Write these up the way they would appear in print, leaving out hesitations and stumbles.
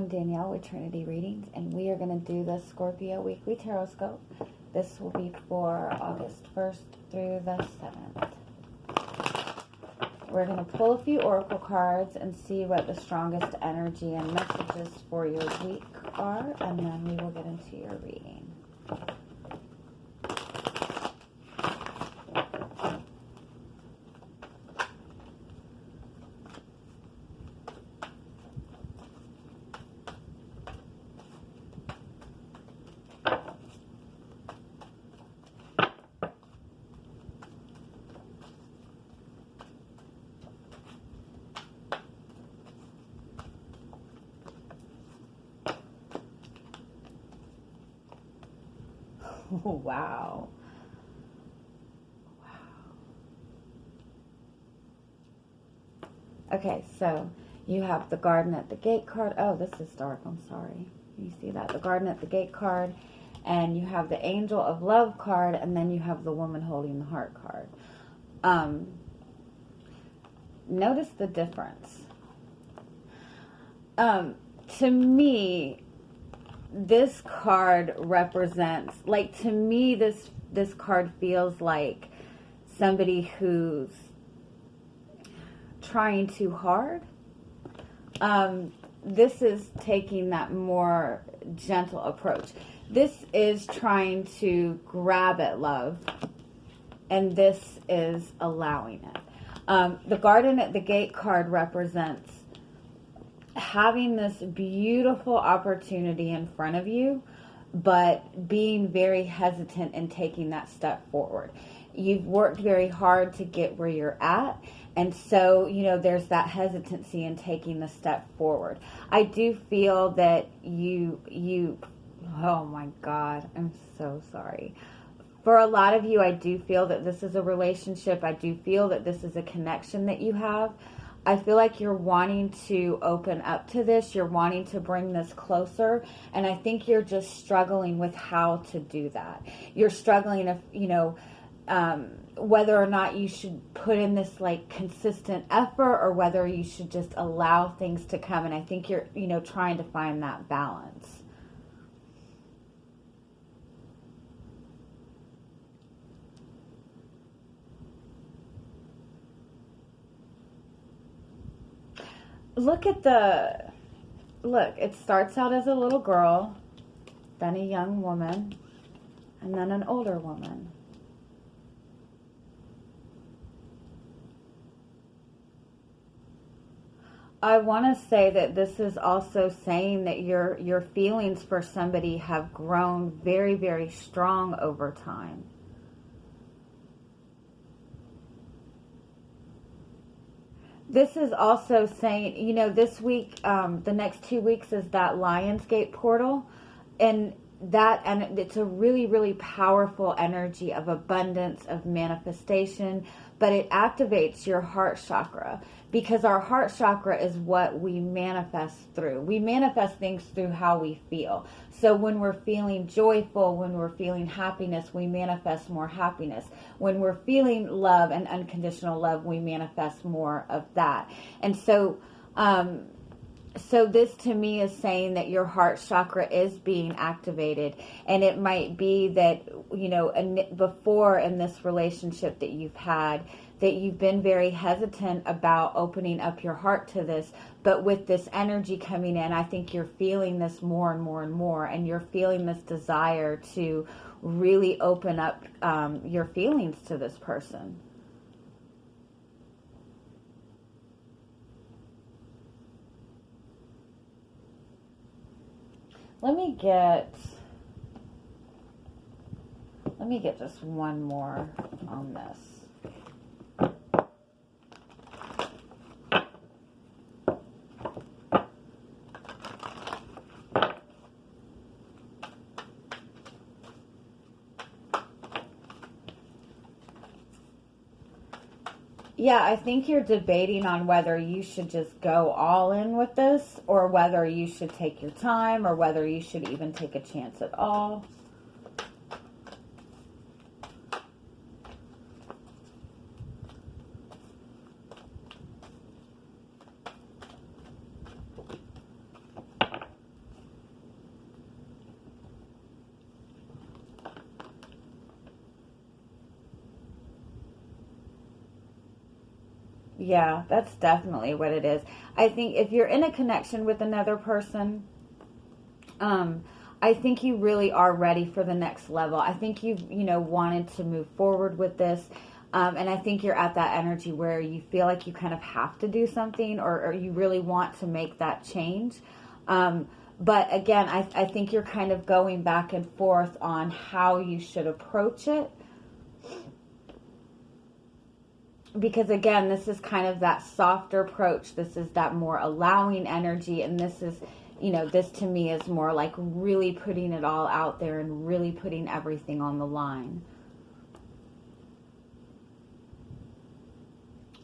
I'm Danielle with Trinity Readings, and we are going to do the Scorpio Weekly Tarotscope. This will be for August 1st through the 7th. We're going to pull a few oracle cards and see what the strongest energy and messages for your week are, and then we will get into your reading. Wow. Okay, so you have the Garden at the Gate card. Oh, this is dark. I'm sorry. You see that? The Garden at the Gate card. And you have the Angel of Love card. And then you have the Woman Holding the Heart card. Notice the difference. To me, this card represents, like, to me, this card feels like somebody who's trying too hard. This is taking that more gentle approach. This is trying to grab at love, and this is allowing it. The Garden at the Gate card represents having this beautiful opportunity in front of you, but being very hesitant in taking that step forward. You've worked very hard to get where you're at, and so, you know, there's that hesitancy in taking the step forward. I do feel that you, oh my God, I'm so sorry. For a lot of you, I do feel that this is a relationship. I do feel that this is a connection that you have. I feel like you're wanting to open up to this. You're wanting to bring this closer. And I think you're just struggling with how to do that. You're struggling if, you know, whether or not you should put in this like consistent effort or whether you should just allow things to come. And I think you're, you know, trying to find that balance. Look, it starts out as a little girl, then a young woman, and then an older woman. I want to say that this is also saying that your feelings for somebody have grown very, very strong over time. This is also saying, you know, this week, the next 2 weeks is that Lionsgate portal, and it's a really, really powerful energy of abundance, of manifestation, but it activates your heart chakra, because our heart chakra is what we manifest through. We manifest things through how we feel. So when we're feeling joyful, when we're feeling happiness, we manifest more happiness. When we're feeling love and unconditional love, we manifest more of that. And so, so this to me is saying that your heart chakra is being activated, and it might be that, you know, before in this relationship that you've had, that you've been very hesitant about opening up your heart to this, but with this energy coming in, I think you're feeling this more and more and more, and you're feeling this desire to really open up your feelings to this person. Let me get just one more on this. Yeah, I think you're debating on whether you should just go all in with this, or whether you should take your time, or whether you should even take a chance at all. Yeah, that's definitely what it is. I think if you're in a connection with another person, um, I think you really are ready for the next level. I think you've wanted to move forward with this. And I think you're at that energy where you feel like you kind of have to do something, or you really want to make that change. But again, I think you're kind of going back and forth on how you should approach it. Because again, this is kind of that softer approach. This is that more allowing energy. And this is, this to me is more like really putting it all out there and really putting everything on the line.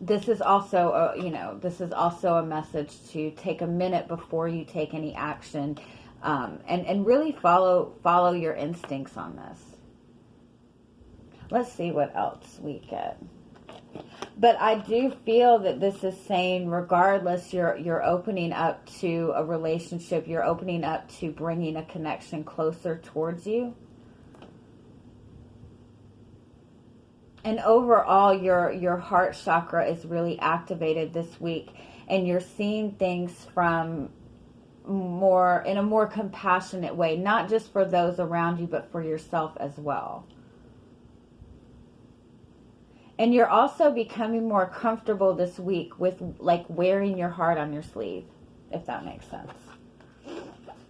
This is also, a message to take a minute before you take any action, and really follow your instincts on this. Let's see what else we get. But I do feel that this is saying, regardless, you're opening up to a relationship. You're opening up to bringing a connection closer towards you. And overall, your heart chakra is really activated this week, and you're seeing things from in a more compassionate way, not just for those around you, but for yourself as well. And you're also becoming more comfortable this week with like wearing your heart on your sleeve, if that makes sense.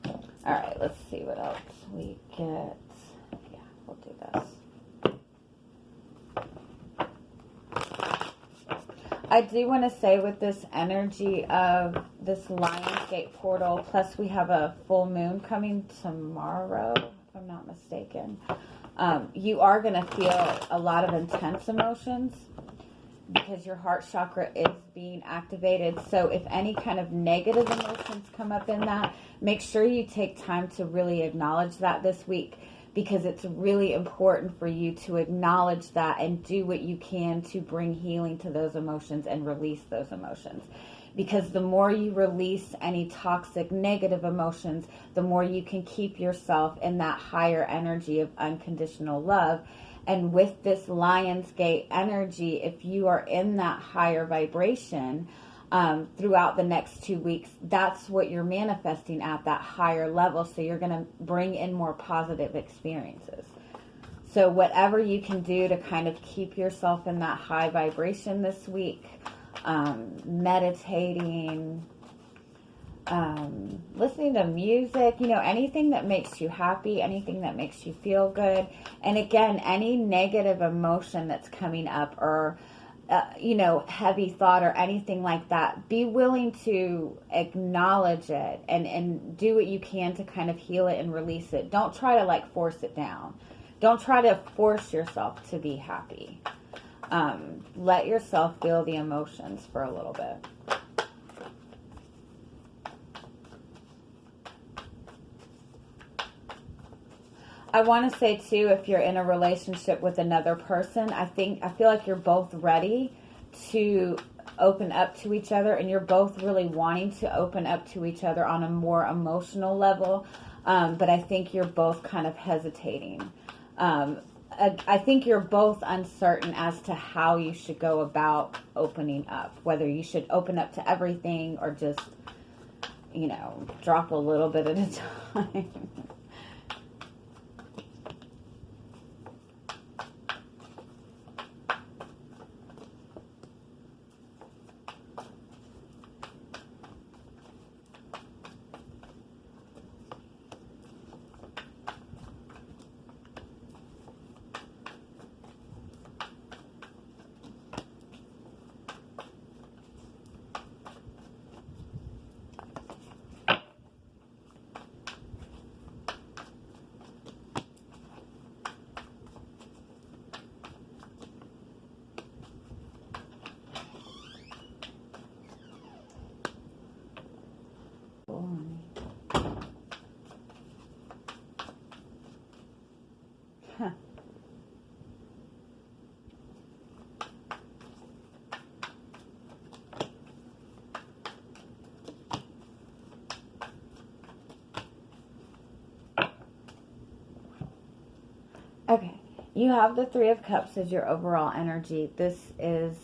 All right, let's see what else we get. Yeah, we'll do this. I do want to say with this energy of this Lionsgate portal, plus we have a full moon coming tomorrow, if I'm not mistaken. You are going to feel a lot of intense emotions because your heart chakra is being activated. So if any kind of negative emotions come up in that, make sure you take time to really acknowledge that this week, because it's really important for you to acknowledge that and do what you can to bring healing to those emotions and release those emotions. Because the more you release any toxic, negative emotions, the more you can keep yourself in that higher energy of unconditional love. And with this Lionsgate energy, if you are in that higher vibration throughout the next 2 weeks, that's what you're manifesting at, that higher level. So you're going to bring in more positive experiences. So whatever you can do to kind of keep yourself in that high vibration this week, meditating, listening to music, anything that makes you happy, anything that makes you feel good. And again, any negative emotion that's coming up, or, heavy thought or anything like that, be willing to acknowledge it and do what you can to kind of heal it and release it. Don't try to like force it down. Don't try to force yourself to be happy. Let yourself feel the emotions for a little bit. I want to say too, if you're in a relationship with another person, I feel like you're both ready to open up to each other, and you're both really wanting to open up to each other on a more emotional level. But I think you're both kind of hesitating. I think you're both uncertain as to how you should go about opening up, whether you should open up to everything or just, drop a little bit at a time. Huh. Okay, you have the Three of Cups as your overall energy. This is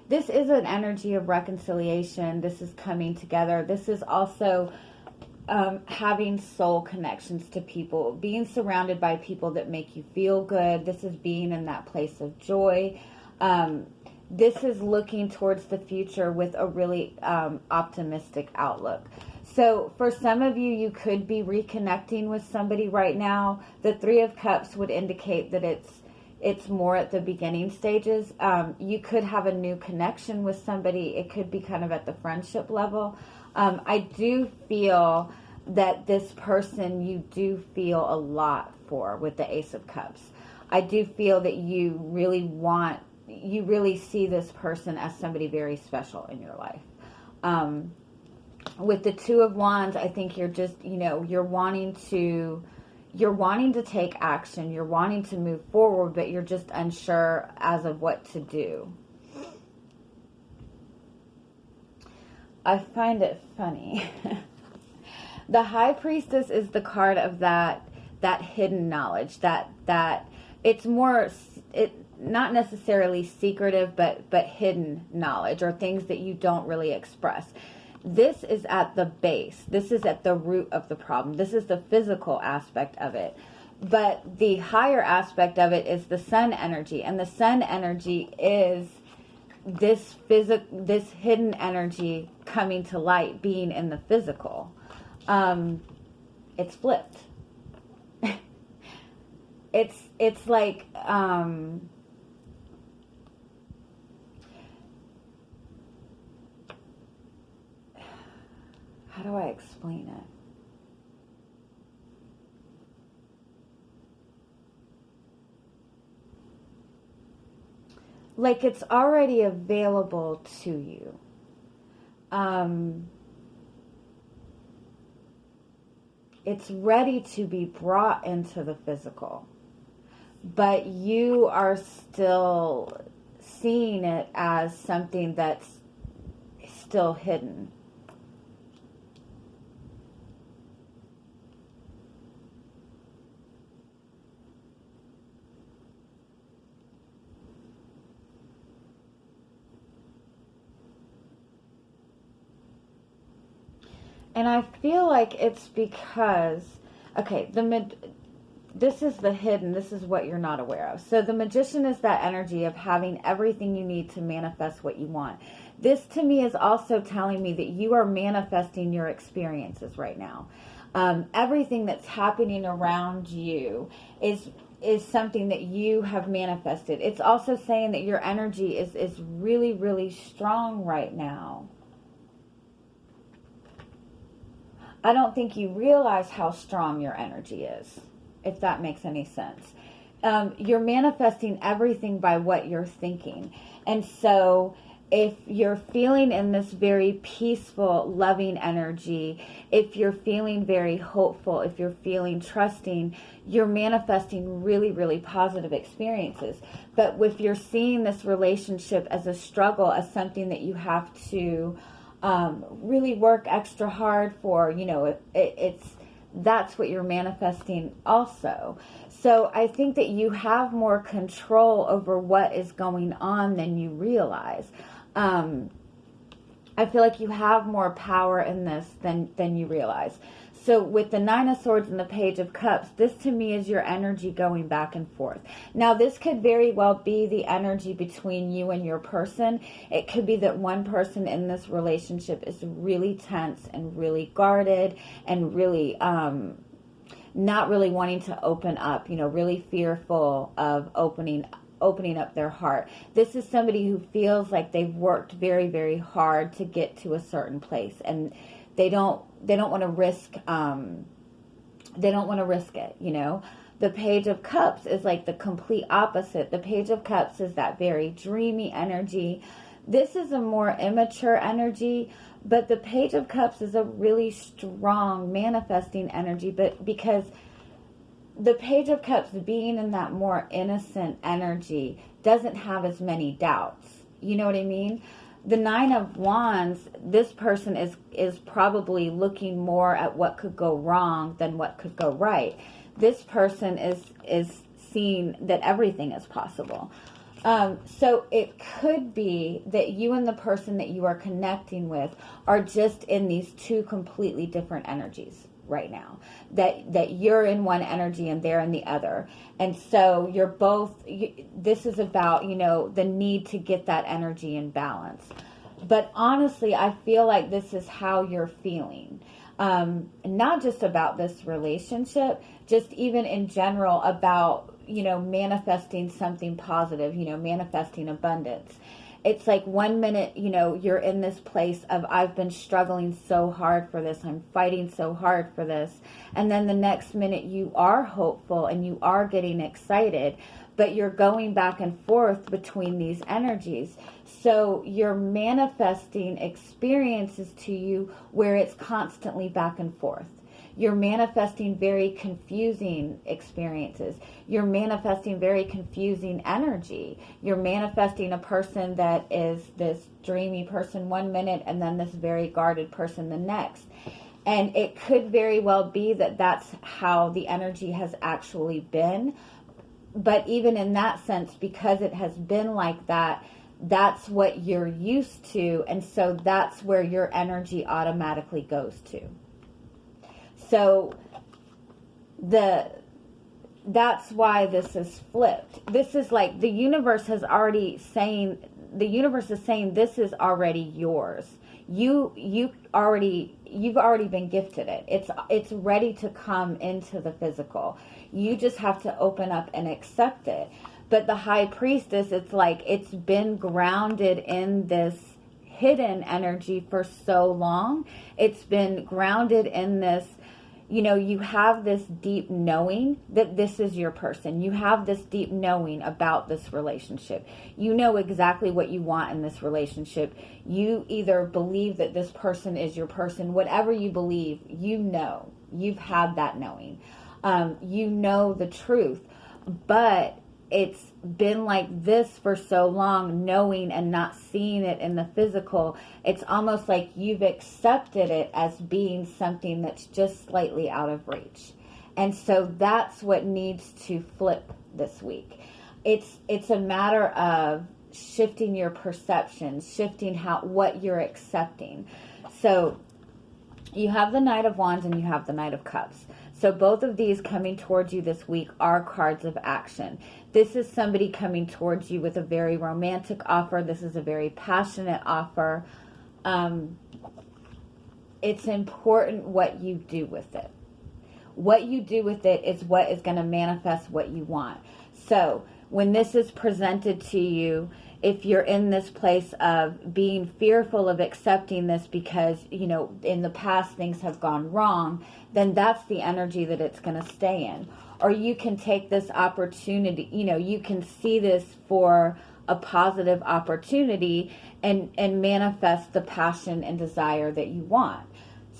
this is an energy of reconciliation. This is coming together. This is also having soul connections to people, being surrounded by people that make you feel good. This is being in that place of joy. This is looking towards the future with a really optimistic outlook. So for some of you, you could be reconnecting with somebody right now. The Three of Cups would indicate that it's more at the beginning stages. You could have a new connection with somebody. It could be kind of at the friendship level. I do feel that this person you do feel a lot for with the Ace of Cups. I do feel that you really see this person as somebody very special in your life. With the Two of Wands, I think you're just, you're wanting to take action. You're wanting to move forward, but you're just unsure as of what to do. I find it funny. The High Priestess is the card of that hidden knowledge, that it's more, not necessarily secretive, but hidden knowledge, or things that you don't really express. This is at the base. This is at the root of the problem. This is the physical aspect of it. But the higher aspect of it is the sun energy. And the sun energy is this hidden energy coming to light, being in the physical. It's flipped. It's like, how do I explain it? Like it's already available to you. It's ready to be brought into the physical. But you are still seeing it as something that's still hidden. And I feel like it's because, okay, this is the hidden, this is what you're not aware of. So the Magician is that energy of having everything you need to manifest what you want. This to me is also telling me that you are manifesting your experiences right now. Everything that's happening around you is something that you have manifested. It's also saying that your energy is really, really strong right now. I don't think you realize how strong your energy is, if that makes any sense. You're manifesting everything by what you're thinking. And so if you're feeling in this very peaceful, loving energy, if you're feeling very hopeful, if you're feeling trusting, you're manifesting really, really positive experiences. But if you're seeing this relationship as a struggle, as something that you have to really work extra hard for, that's what you're manifesting also. So I think that you have more control over what is going on than you realize. I feel like you have more power in this than you realize. So with the Nine of Swords and the Page of Cups, this to me is your energy going back and forth. Now this could very well be the energy between you and your person. It could be that one person in this relationship is really tense and really guarded and really not really wanting to open up, really fearful of opening up their heart. This is somebody who feels like they've worked very, very hard to get to a certain place, and they don't want to risk it. The Page of Cups is like the complete opposite. The Page of Cups is that very dreamy energy. This is a more immature energy, but the Page of Cups is a really strong manifesting energy, but because the Page of Cups being in that more innocent energy doesn't have as many doubts. You know what I mean? The Nine of Wands, this person is probably looking more at what could go wrong than what could go right. This person is seeing that everything is possible. So it could be that you and the person that you are connecting with are just in these two completely different energies right now. That you're in one energy and they're in the other. And so you're both, this is about, the need to get that energy in balance. But honestly, I feel like this is how you're feeling. Not just about this relationship, just even in general about, manifesting something positive, manifesting abundance. It's like 1 minute, you're in this place of, I've been struggling so hard for this. I'm fighting so hard for this. And then the next minute you are hopeful and you are getting excited, but you're going back and forth between these energies. So you're manifesting experiences to you where it's constantly back and forth. You're manifesting very confusing experiences. You're manifesting very confusing energy. You're manifesting a person that is this dreamy person 1 minute and then this very guarded person the next. And it could very well be that that's how the energy has actually been. But even in that sense, because it has been like that, that's what you're used to. And so that's where your energy automatically goes to. So that's why this is flipped. This is like the universe is saying this is already yours. You've already been gifted it. It's ready to come into the physical. You just have to open up and accept it. But the high priestess, it's like it's been grounded in this hidden energy for so long. It's been grounded in this, you have this deep knowing that this is your person. You have this deep knowing about this relationship. You know exactly what you want in this relationship. You either believe that this person is your person, whatever you believe, you've had that knowing. You know the truth, but it's been like this for so long, knowing and not seeing it in the physical. It's almost like you've accepted it as being something that's just slightly out of reach. And so that's what needs to flip this week. It's a matter of shifting your perception, shifting what you're accepting. So you have the Knight of Wands and you have the Knight of Cups. So both of these coming towards you this week are cards of action. This is somebody coming towards you with a very romantic offer. This is a very passionate offer. It's important what you do with it. What you do with it is what is going to manifest what you want. So when this is presented to you, if you're in this place of being fearful of accepting this because, in the past things have gone wrong, then that's the energy that it's going to stay in. Or you can take this opportunity, you can see this for a positive opportunity and manifest the passion and desire that you want.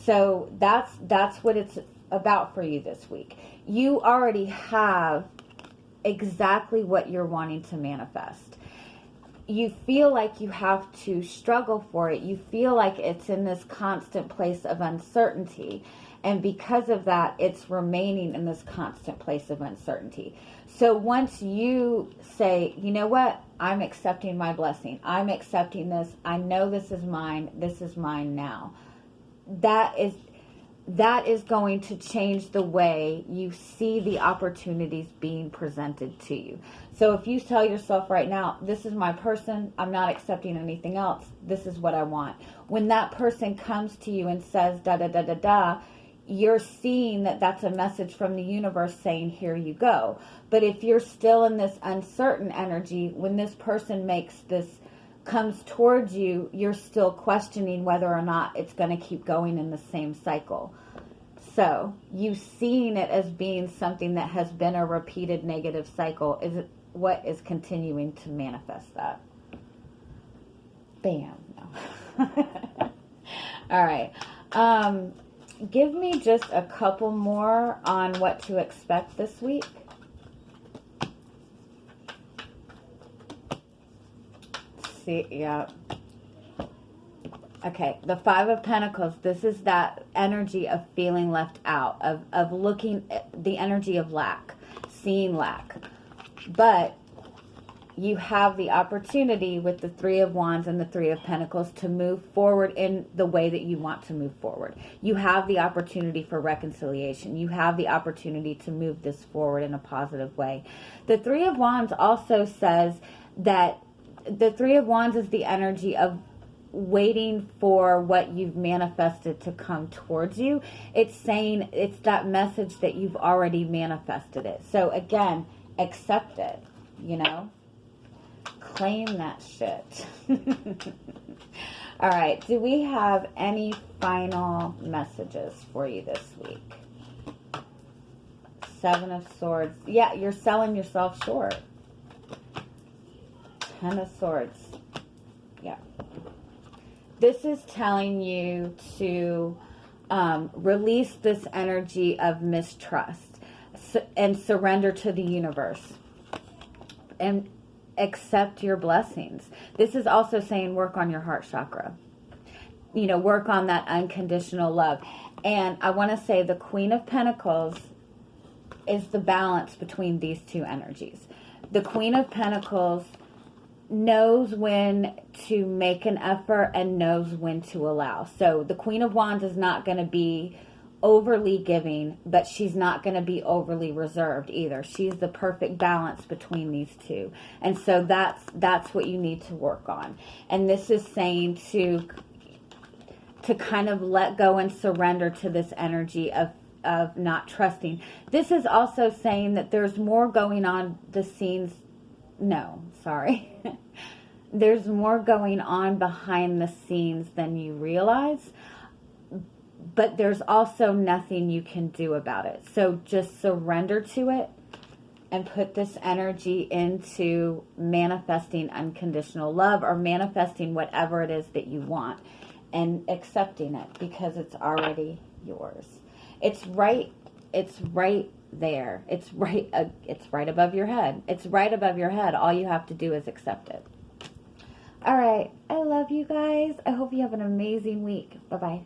So that's what it's about for you this week. You already have exactly what you're wanting to manifest. You feel like you have to struggle for it. You feel like it's in this constant place of uncertainty. And because of that, it's remaining in this constant place of uncertainty. So once you say, you know what, I'm accepting my blessing. I'm accepting this. I know this is mine. This is mine now. That is going to change the way you see the opportunities being presented to you. So if you tell yourself right now, this is my person, I'm not accepting anything else, this is what I want. When that person comes to you and says da da da da da, you're seeing that that's a message from the universe saying, here you go. But if you're still in this uncertain energy, when this person comes towards you, you're still questioning whether or not it's going to keep going in the same cycle. So you seeing it as being something that has been a repeated negative cycle is what is continuing to manifest that. Bam. No. All right. Give me just a couple more on what to expect this week. See, yeah. Okay, the Five of Pentacles, this is that energy of feeling left out, of looking at the energy of lack, seeing lack. But you have the opportunity with the Three of Wands and the Three of Pentacles to move forward in the way that you want to move forward. You have the opportunity for reconciliation. You have the opportunity to move this forward in a positive way. The Three of Wands also says that the Three of Wands is the energy of waiting for what you've manifested to come towards you. It's saying, it's that message that you've already manifested it. So again, accept it, you know? Claim that shit. All right. Do we have any final messages for you this week? Seven of Swords. Yeah, you're selling yourself short. Ten of Swords. Yeah. This is telling you to release this energy of mistrust and surrender to the universe. And accept your blessings. This is also saying work on your heart chakra. You know, work on that unconditional love. And I want to say the Queen of Pentacles is the balance between these two energies. The Queen of Pentacles knows when to make an effort and knows when to allow. So the Queen of Wands is not going to be overly giving, but she's not going to be overly reserved either. She's the perfect balance between these two. And so that's what you need to work on. And this is saying to kind of let go and surrender to this energy of not trusting. This is also saying that there's more going on the scenes. No, sorry. There's more going on behind the scenes than you realize. But there's also nothing you can do about it. So just surrender to it and put this energy into manifesting unconditional love or manifesting whatever it is that you want and accepting it because it's already yours. It's right there. It's right above your head. It's right above your head. All you have to do is accept it. All right. I love you guys. I hope you have an amazing week. Bye-bye.